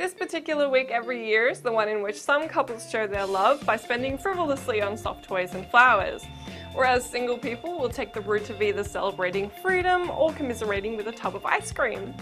This particular week every year is the one in which some couples show their love by spending frivolously on soft toys and flowers, whereas single people will take the route of either celebrating freedom or commiserating with a tub of ice cream.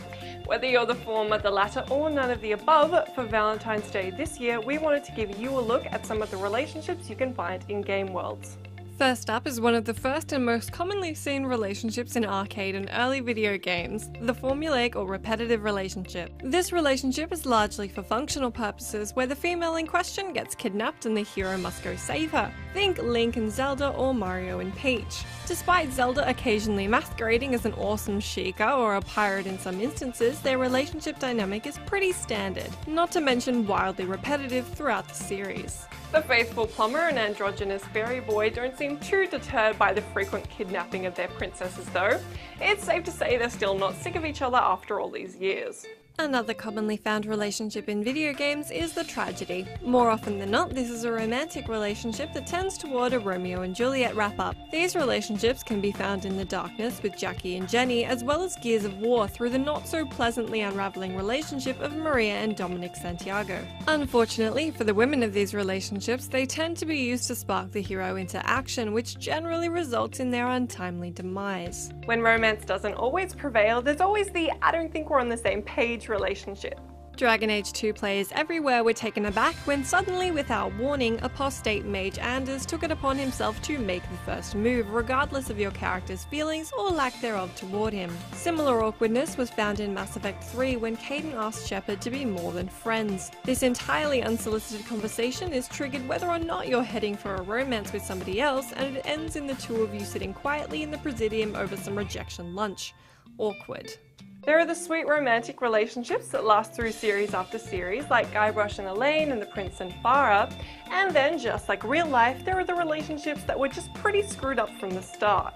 Whether you're the former, the latter, or none of the above, for Valentine's Day this year, we wanted to give you a look at some of the relationships you can find in game worlds. First up is one of the first and most commonly seen relationships in arcade and early video games, the formulaic or repetitive relationship. This relationship is largely for functional purposes, where the female in question gets kidnapped and the hero must go save her. Think Link and Zelda or Mario and Peach. Despite Zelda occasionally masquerading as an awesome Sheikah or a pirate in some instances, their relationship dynamic is pretty standard, not to mention wildly repetitive throughout the series. The faithful plumber and androgynous fairy boy don't seem too deterred by the frequent kidnapping of their princesses though. It's safe to say they're still not sick of each other after all these years. Another commonly found relationship in video games is the tragedy. More often than not, this is a romantic relationship that tends toward a Romeo and Juliet wrap-up. These relationships can be found in The Darkness with Jackie and Jenny, as well as Gears of War through the not-so-pleasantly unraveling relationship of Maria and Dominic Santiago. Unfortunately, for the women of these relationships, they tend to be used to spark the hero into action, which generally results in their untimely demise. When romance doesn't always prevail, there's always the "I don't think we're on the same page" relationship. Dragon Age 2 players everywhere were taken aback when suddenly, without warning, apostate Mage Anders took it upon himself to make the first move, regardless of your character's feelings or lack thereof toward him. Similar awkwardness was found in Mass Effect 3 when Kaidan asked Shepard to be more than friends. This entirely unsolicited conversation is triggered whether or not you're heading for a romance with somebody else, and it ends in the two of you sitting quietly in the Presidium over some rejection lunch. Awkward. There are the sweet romantic relationships that last through series after series, like Guybrush and Elaine and the Prince and Farah, and then, just like real life, there are the relationships that were just pretty screwed up from the start.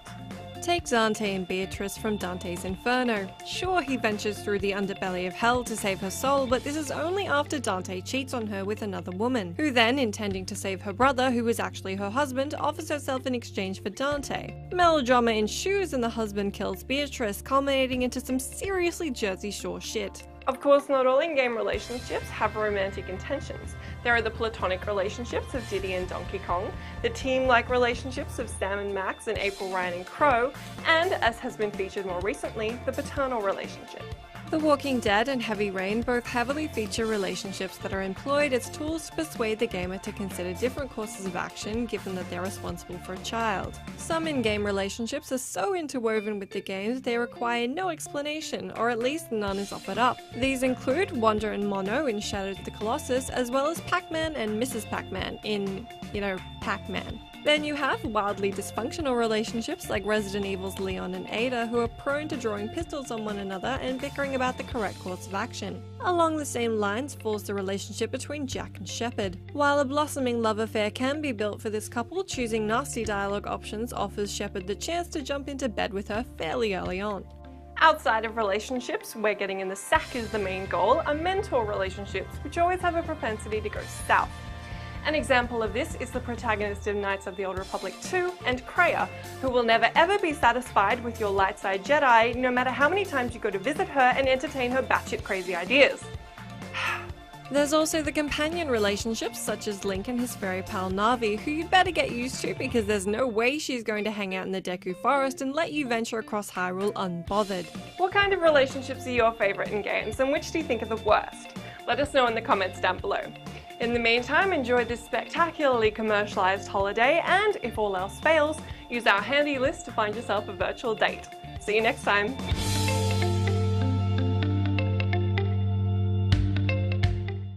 Take Dante and Beatrice from Dante's Inferno. Sure, he ventures through the underbelly of hell to save her soul, but this is only after Dante cheats on her with another woman, who then, intending to save her brother, who was actually her husband, offers herself in exchange for Dante. Melodrama ensues and the husband kills Beatrice, culminating into some seriously Jersey Shore shit. Of course, not all in-game relationships have romantic intentions. There are the platonic relationships of Diddy and Donkey Kong, the team-like relationships of Sam and Max and April, Ryan and Crow, and, as has been featured more recently, the paternal relationship. The Walking Dead and Heavy Rain both heavily feature relationships that are employed as tools to persuade the gamer to consider different courses of action given that they're responsible for a child. Some in-game relationships are so interwoven with the game that they require no explanation, or at least none is offered up. These include Wanda and Mono in Shadow of the Colossus, as well as Pac-Man and Mrs. Pac-Man in, Pac-Man. Then you have wildly dysfunctional relationships like Resident Evil's Leon and Ada, who are prone to drawing pistols on one another and bickering about the correct course of action. Along the same lines falls the relationship between Jack and Shepard. While a blossoming love affair can be built for this couple, choosing nasty dialogue options offers Shepard the chance to jump into bed with her fairly early on. Outside of relationships, where getting in the sack is the main goal, are mentor relationships, which always have a propensity to go south. An example of this is the protagonist of Knights of the Old Republic 2 and Kreia, who will never ever be satisfied with your light side Jedi, no matter how many times you go to visit her and entertain her batshit crazy ideas. There's also the companion relationships such as Link and his fairy pal Na'vi, who you'd better get used to because there's no way she's going to hang out in the Deku Forest and let you venture across Hyrule unbothered. What kind of relationships are your favourite in games, and which do you think are the worst? Let us know in the comments down below. In the meantime, enjoy this spectacularly commercialised holiday, and if all else fails, use our handy list to find yourself a virtual date. See you next time!